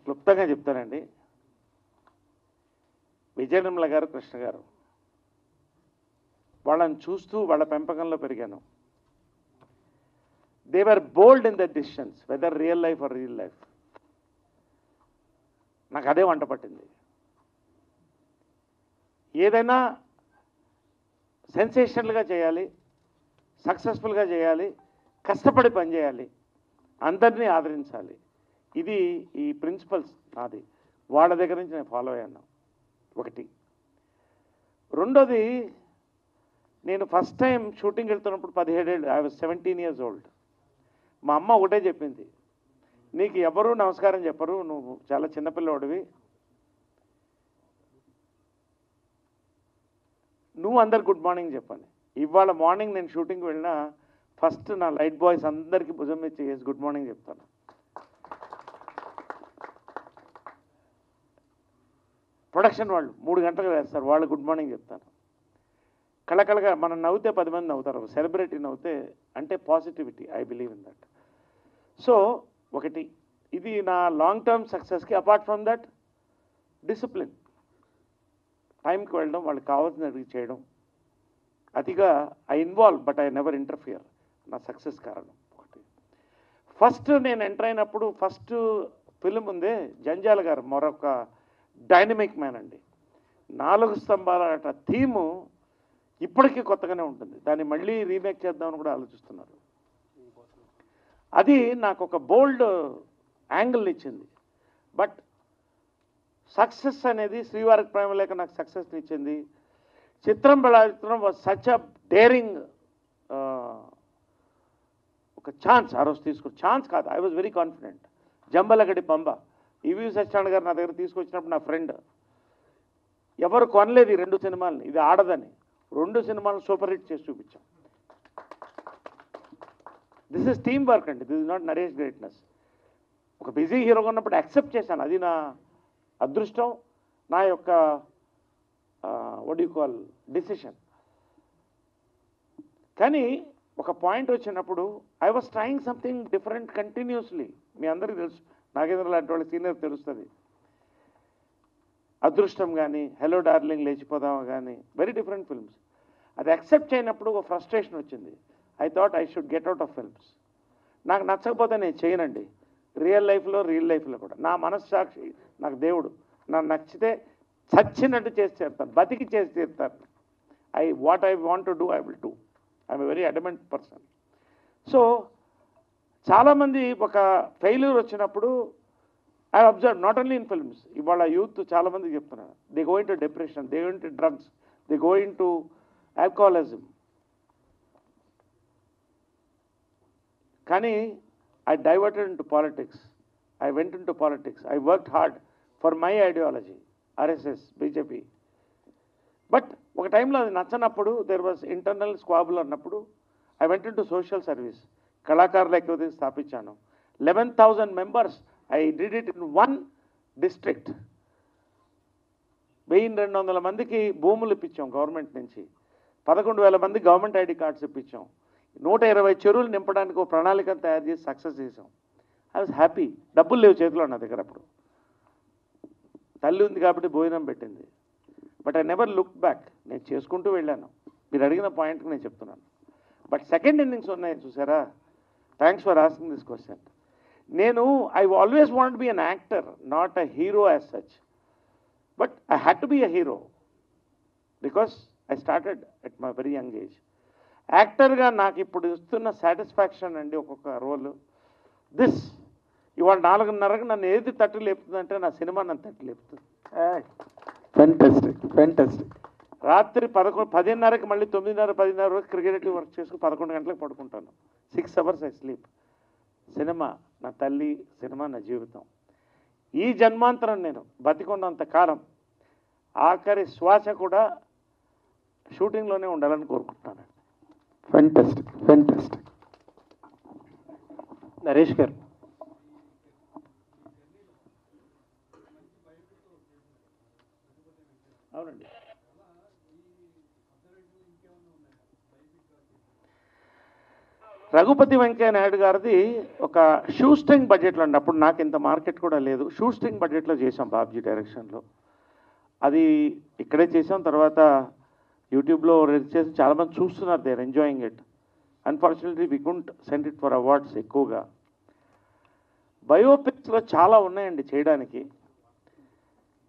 క్లుప్తంగా చెప్తానండి. విజయ నిర్మల గారు, కృష్ణ గారు, వాళ్ళని చూస్తూ వాళ్ళ పెంపకంలో పెరిగాను. They were bold in the decisions, whether real life or real life. నాకు అదే వంట పట్టింది. ఏదైనా సెన్సేషనల్గా చేయాలి, సక్సెస్ఫుల్గా చేయాలి, కష్టపడి పనిచేయాలి, అందరినీ ఆదరించాలి. ఇది ఈ ప్రిన్సిపల్స్ నాది. వాళ్ళ దగ్గర నుంచి నేను ఫాలో అయ్యాను. ఒకటి. రెండోది, నేను ఫస్ట్ టైం షూటింగ్ వెళ్తున్నప్పుడు 17 ఏళ్ళు, ఐ వాజ్ 17 years old. మా అమ్మ ఒకటే చెప్పింది, నీకు ఎవరు నమస్కారం చెప్పరు, నువ్వు చాలా చిన్నపిల్లవాడివి, నువ్వు అందరు గుడ్ మార్నింగ్ చెప్పాలి. ఇవాళ మార్నింగ్ నేను షూటింగ్కి వెళ్ళినా ఫస్ట్ నా లైట్ బాయ్స్ అందరికీ భుజం మీద చేసి గుడ్ మార్నింగ్ చెప్తాను. ప్రొడక్షన్ వాళ్ళు 3 గంటలకు వేస్తారు, వాళ్ళు గుడ్ మార్నింగ్ చెప్తాను. కళకళగా మనం నవ్వుతే 10 మంది నవ్వుతారు, సెలబ్రిటీ నవ్వుతే అంటే positivity. I believe in that. So ఒకటి, ఇది నా లాంగ్ టర్మ్ సక్సెస్కి. అపార్ట్ ఫ్రమ్ దట్, డిసిప్లిన్, టైంకి వెళ్ళడం, వాళ్ళకి కావాల్సినవి చేయడం. అతిగా I involve but I never interfere. నా సక్సెస్ కారణం ఒకటి. ఫస్ట్ నేను ఎంటర్ అయినప్పుడు ఫస్ట్ ఫిలిం ఉందే, జంజాల గారు మరొక డైనమిక్ మ్యాన్ అండి. 4 స్తంభాల థీము ఇప్పటికీ కొత్తగానే ఉంటుంది. దాన్ని మళ్ళీ రీమేక్ చేద్దామని కూడా ఆలోచిస్తున్నారు. అది నాకు ఒక బోల్డ్ యాంగిల్ ఇచ్చింది. బట్ సక్సెస్ అనేది శ్రీవారికి ప్రేమ లేక నాకు సక్సెస్ని ఇచ్చింది. చిత్రం బళాచిత్రం వాజ్ సచ్ అ డేరింగ్, ఒక ఛాన్స్ ఆ రోజు తీసుకుని. ఛాన్స్ కాదు, I was very confident. జంబలగడి Pamba, ఈవి సత్యనారాయణ గారు నా దగ్గర తీసుకొచ్చినప్పుడు నా ఫ్రెండ్, ఎవరు కొనలేదు ఈ 2 సినిమాలని, ఇది ఆడదని 2 సినిమాలను సూపర్ హిట్ చేసి చూపించాం. దిస్ ఇస్ టీమ్ వర్క్ అండి, this is not Naresh greatness. ఒక బిజీ హీరోగా ఉన్నప్పుడు యాక్సెప్ట్ చేశాను, అది నా అదృష్టం, నా యొక్క వాట్ యు కాల్ డిసిషన్. కానీ ఒక పాయింట్ వచ్చినప్పుడు I was trying something different continuously. మీ అందరికీ తెలుసు, నాగేంద్ర లాంటి వాళ్ళ సీనియర్ తెలుస్తుంది. అదృష్టం కానీ, హలో డార్లింగ్, లేచిపోదామా కానీ, వెరీ డిఫరెంట్ ఫిల్మ్స్. అది యాక్సెప్ట్ చేయనప్పుడు ఒక ఫ్రస్ట్రేషన్ వచ్చింది. I thought I should get out of films. నాకు నచ్చకపోతే నేను చేయనండి, రియల్ లైఫ్లో కూడా. నా మనస్సాక్షి నాకు దేవుడు, నాకు నచ్చితే చచ్చినట్టు చేసి తీరుతాను, బతికి చేసి తీరుతాను. What I want to do I will do. I'm a very adamant person. So చాలామంది ఒక ఫెయిల్యూర్ వచ్చినప్పుడు I observe, not only in films, ఇవాళ యూత్ చాలామంది చెప్తున్నారు, they go into depression, they go into drugs, they go into alcoholism. కానీ I diverted into politics. I went into politics. I worked hard for my ideology, RSS, BJP. But ఒక టైంలో అది నచ్చనప్పుడు, there was internal స్క్వాబుల్ అన్నప్పుడు I went into social service. కళాకారుల ఎక్కువ స్థాపించాను. 11,000 members. I did it in 1 district. 1,200 మందికి భూములు ఇప్పించాం government నుంచి. 11,000 మంది గవర్నమెంట్ ఐడి కార్డ్స్ ఇప్పించాం. 120 చెరువులు నింపడానికి ఒక ప్రణాళికను తయారు చేసి సక్సెస్ చేసాం. I was happy. డబ్బులు లేవు చేతిలో నా దగ్గర అప్పుడు. తల్లి ఉంది కాబట్టి భోజనం పెట్టింది. But I never look back. నేను చేసుకుంటూ వెళ్ళాను. మీరు అడిగిన పాయింట్కి నేను చెప్తున్నాను. బట్ సెకండ్ ఇన్నింగ్స్ ఉన్నాయి చూసారా. Thanks for asking this question. నేను I always want be an actor, not a hero as such. But I had to be a hero because I started at my very young age. యాక్టర్గా నాకు ఇప్పుడు ఇస్తున్న satisfaction అండి ఒక్కొక్క రోలు. ఇవాళ 4:30కి నన్ను ఏది తట్టు లేపుతుందంటే నా సినిమా నన్ను తట్టు లేపుతుంది. ఫెంటాస్టిక్. రాత్రి 10:30కి మళ్ళీ 9:30, 10:30 వరకు క్రికెట్ వర్క్ చేసుకుని 11 గంటలకు పడుకుంటాను. 6 hours ఐ స్లీప్. సినిమా నా తల్లి, సినిమా నా జీవితం. ఈ జన్మాంతరం నేను బతికున్నంత కాలం ఆఖరి శ్వాస కూడా షూటింగ్లోనే ఉండాలని కోరుకుంటున్నాను. ఫెంటాస్టిక్. నరేష్ గారు, అవునండి. రఘుపతి వెంకయ్య నాయుడు గారిది ఒక షూ స్ట్రింగ్ బడ్జెట్లో అండి. అప్పుడు నాకు ఇంత మార్కెట్ కూడా లేదు. షూ స్ట్రింగ్ బడ్జెట్లో చేసాం బాబ్జీ డైరెక్షన్లో. అది ఇక్కడే చేసాం. తర్వాత యూట్యూబ్లో రిలీజ్ చేసి చాలామంది చూస్తున్నారు. They are enjoying it. Unfortunately we couldn't send it for awards ఎక్కువగా. బయోపిక్స్లో చాలా ఉన్నాయండి చేయడానికి.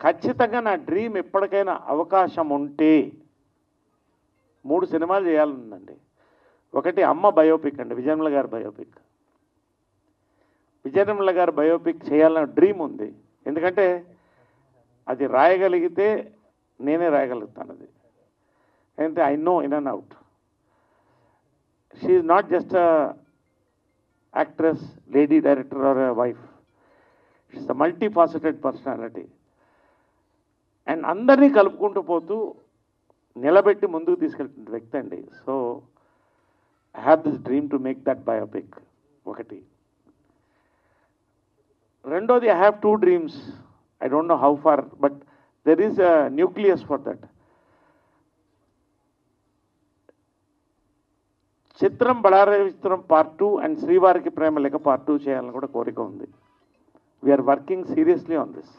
ఖచ్చితంగా నా డ్రీమ్ ఎప్పటికైనా అవకాశం ఉంటే 3 సినిమాలు చేయాలనుందండి. ఒకటి అమ్మ బయోపిక్ అండి, విజయనిర్మల గారి బయోపిక్. విజయనిర్మల గారి బయోపిక్ చేయాలన్న డ్రీమ్ ఉంది. ఎందుకంటే అది రాయగలిగితే నేనే రాయగలుగుతాను. అది అంటే I know in and out. She is not just a actress, lady director or a wife. She's a multifaceted personality. And అందరినీ కలుపుకుంటూ పోతూ నిలబెట్టి ముందుకు తీసుకెళ్తున్న వ్యక్తి అండి. So I have this dream to make that biopic. ఒకటి. రెండోది, I have 2 dreams. I don't know how far, but there is a nucleus for that. చిత్రం బళారే విచిత్రం పార్ట్ 2 అండ్ శ్రీవారికి ప్రేమ లేఖ పార్ట్ 2 చేయాలని కూడా కోరిక ఉంది. We are working seriously on this.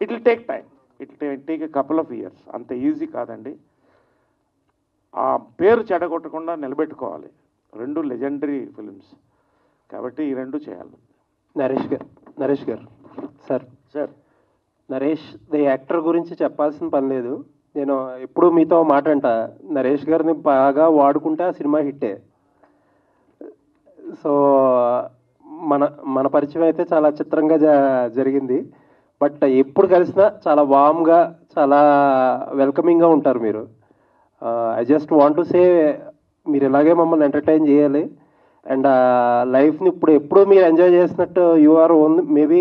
It will take time. It will take a couple of years. అంత ఈజీ కాదండి. ఆ పేరు చెడగొట్టకుండా నిలబెట్టుకోవాలి. 2 లెజెండరీ ఫిలిమ్స్ కాబట్టి ఈ 2 చేయాలి. నరేష్ గారు sir sir Naresh the actor గురించి చెప్పాల్సిన పని లేదు. నేను ఎప్పుడు మీతో మాట అంట, నరేష్ గారిని బాగా వాడుకుంటే ఆ సినిమా హిట్టే. సో మన మన పరిచయం అయితే చాలా చిత్రంగా జరిగింది. బట్ ఎప్పుడు కలిసినా చాలా వామ్గా, చాలా వెల్కమింగ్గా ఉంటారు మీరు. I just want to say, మీరు ఇలాగే మమ్మల్ని ఎంటర్టైన్ చేయాలి. అండ్ లైఫ్ని ఎప్పుడు మీరు ఎంజాయ్ చేసినట్టు యు ఆర్ ఓన్. మేబీ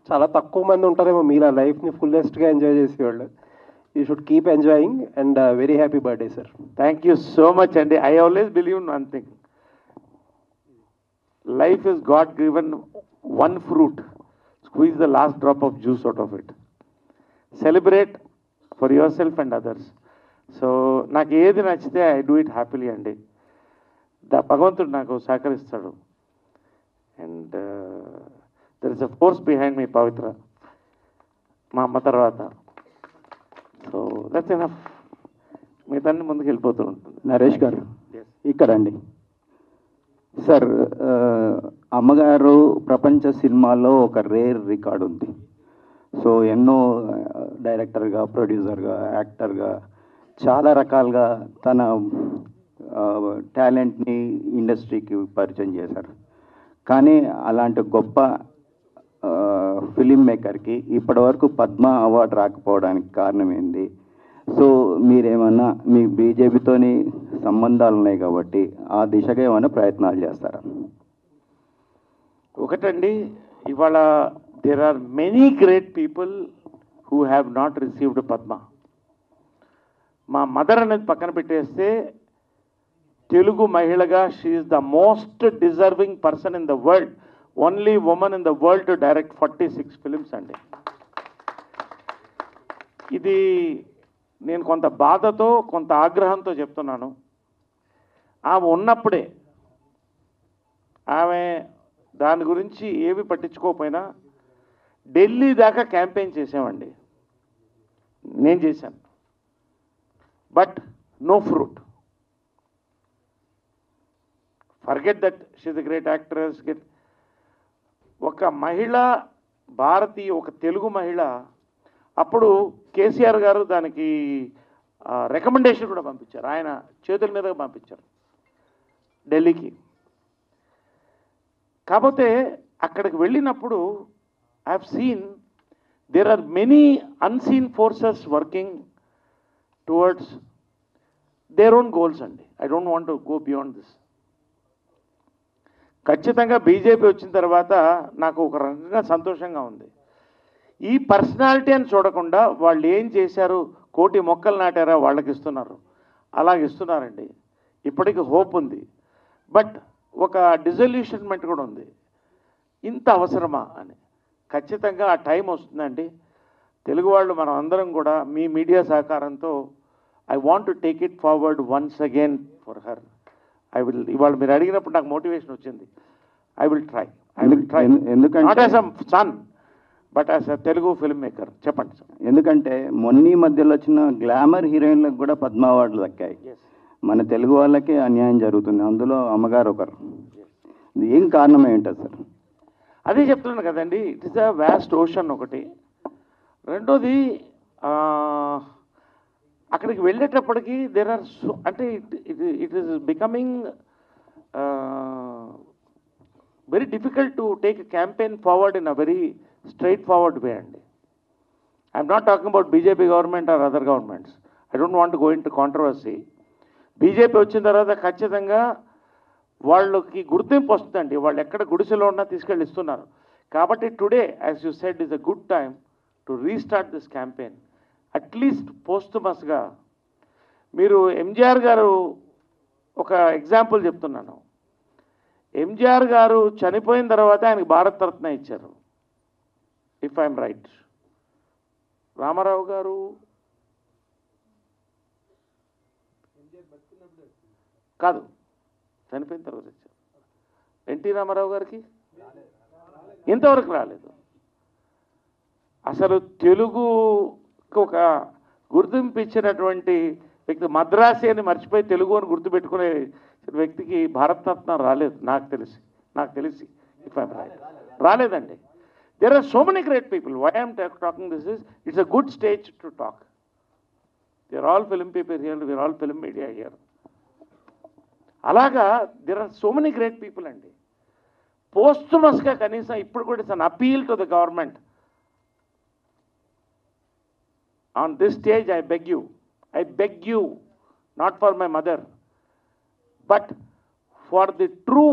చాలా తక్కువ మంది ఉంటారేమో మీరు ఆ లైఫ్ని ఫుల్లెస్ట్గా ఎంజాయ్ చేసేవాళ్ళు. You should keep enjoying and very happy birthday sir. Thank you so much అండి. I always believe in one thing. Life is God given one fruit. Squeeze the last drop of juice out of it. Celebrate for yourself and others. So నాకు ఏది నచ్చితే I do it happily అండి. భగవంతుడు నాకు సహకరిస్తాడు. And there is a force behind me Pavitra, మా అమ్మ తర్వాత. So that's enough. మిగతా ముందుకు వెళ్ళిపోతూ ఉంటుంది. నరేష్ గారు ఇక్కడండి సార్. అమ్మగారు ప్రపంచ సినిమాలో ఒక రేర్ రికార్డు ఉంది. సో ఎన్నో డైరెక్టర్గా, ప్రొడ్యూసర్గా, యాక్టర్గా చాలా రకాలుగా తన టాలెంట్ని ఇండస్ట్రీకి పరిచయం చేశారు. కానీ అలాంటి గొప్ప ఫిలిం మేకర్కి ఇప్పటివరకు పద్మ అవార్డు రాకపోవడానికి కారణం ఏంది? సో మీరేమన్నా మీ బీజేపీతోని సంబంధాలు ఉన్నాయి కాబట్టి ఆ దిశగా ఏమైనా ప్రయత్నాలు చేస్తారా? ఒకటండి, ఇవాళ there are many great people who have not received Padma. మా మదర్ అనేది పక్కన పెట్టేస్తే తెలుగు మహిళగా she is the most deserving person in the world. Only women in the world to direct 46 films అండి. ఇది నేను కొంత బాధతో, కొంత ఆగ్రహంతో చెప్తున్నాను. ఆమె ఉన్నప్పుడే, ఆమె దాని గురించి ఏమి పట్టించుకోకపోయినా ఢిల్లీ దాకా క్యాంపెయిన్ చేసామండి. నేను చేశాను. But no fruit. Forget that she is a great actress. ఒక మహిళ, భారతీయ, ఒక తెలుగు మహిళ. అప్పుడు కేసీఆర్ గారు దానికి రికమెండేషన్ కూడా పంపించారు. ఆయన చేతుల మీదుగా పంపించారు ఢిల్లీకి. కాకపోతే అక్కడికి వెళ్ళినప్పుడు I have seen there are many unseen forces working towards their own goals అండి. I don't want to go beyond this. ఖచ్చితంగా బీజేపీ వచ్చిన తర్వాత నాకు ఒక రకంగా సంతోషంగా ఉంది. ఈ పర్సనాలిటీ అని చూడకుండా వాళ్ళు ఏం చేశారు, కోటి మొక్కలు నాటారా వాళ్ళకి ఇస్తున్నారు, అలాగే ఇస్తున్నారండి. ఇప్పటికీ హోప్ ఉంది. బట్ ఒక డిజల్యూషన్మెంట్ కూడా ఉంది. ఇంత అవసరమా అని. ఖచ్చితంగా ఆ టైం వస్తుందండి. తెలుగు వాళ్ళు మనం అందరం కూడా మీ మీడియా సహకారంతో I want to take it forward once again for her. ఇవాళ మీరు అడిగినప్పుడు నాకు మోటివేషన్ వచ్చింది. ఐ విల్ ట్రై ఎందుకంటే not as a son but as a Telugu film maker. చెప్పండి సార్. ఎందుకంటే మొన్న మధ్యలో వచ్చిన గ్లామర్ హీరోయిన్లకు కూడా పద్మ అవార్డులు దక్కాయి. మన తెలుగు వాళ్ళకే అన్యాయం జరుగుతుంది, అందులో అమ్మగారు ఒకరు. ఏం కారణం ఏంటో సార్? అదే చెప్తున్నాను కదండి, it is a vast ocean ఒకటి. రెండోది అక్కడికి వెళ్ళేటప్పటికి దేర్ ఆర్ సో అంటే it is becoming very difficult to take a campaign forward in a very straightforward way అండి. I'm not talking about BJP government or other governments. I don't want go into controversy. BJP వచ్చిన తర్వాత ఖచ్చితంగా వాళ్ళకి గుర్తింపు వస్తుందండి. వాళ్ళు ఎక్కడ గుడిసెలో ఉన్నా తీసుకెళ్ళి ఇస్తున్నారు. కాబట్టి today as you said is a good time to restart this campaign. At least పోస్టుమస్గా మీరు ఎంజీఆర్ గారు ఒక ఎగ్జాంపుల్ చెప్తున్నాను. ఎంజీఆర్ గారు చనిపోయిన తర్వాత ఆయనకు భారత రత్న ఇచ్చారు, ఇఫ్ ఐఎమ్ రైట్. రామారావు గారు కాదు, చనిపోయిన తర్వాత ఇచ్చారు. ఎన్టీ రామారావు గారికి ఇంతవరకు రాలేదు. అసలు తెలుగుకు ఒక గుర్తింపు ఇచ్చినటువంటి వ్యక్తి, మద్రాసి అని మర్చిపోయి తెలుగు అని గుర్తుపెట్టుకునే వ్యక్తికి భారతరత్న రాలేదు నాకు తెలిసి ఇఫ్ ఐఎమ్ రైట్. రాలేదండి. There are so many great people. Why I'm talking this is it's a good stage to talk. They are all film people here, we're all film media here. అలాగా there are so many great people అండి. పోస్టుమస్గా కనీసం ఇప్పుడు కూడా it's an appeal to the government. On this stage I beg you not for my mother but for the true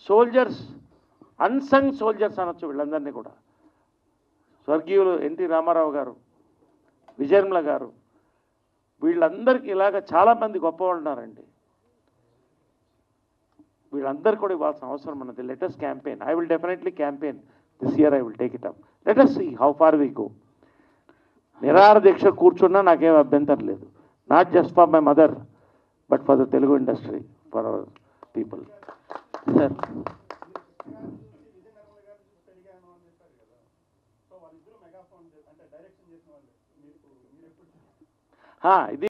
soldiers, unsung soldiers అనొచ్చు వీళ్ళందరినీ కూడా. స్వర్గీయులు NT Ramarao గారు, విజయనిర్మల గారు, వీళ్ళందరికీ ఇలాగ చాలామంది గొప్పవాళ్ళు ఉన్నారండి. వీళ్ళందరూ కూడా ఇవ్వాల్సిన అవసరం ఉన్నది. Latest campaign. I will definitely campaign this year. I will take it up. Latest see how far we go. నిరాహార దీక్ష కూర్చున్నా నాకేం అభ్యంతరం లేదు. Not just for my mother but for the Telugu industry, for our people. Sir ఇది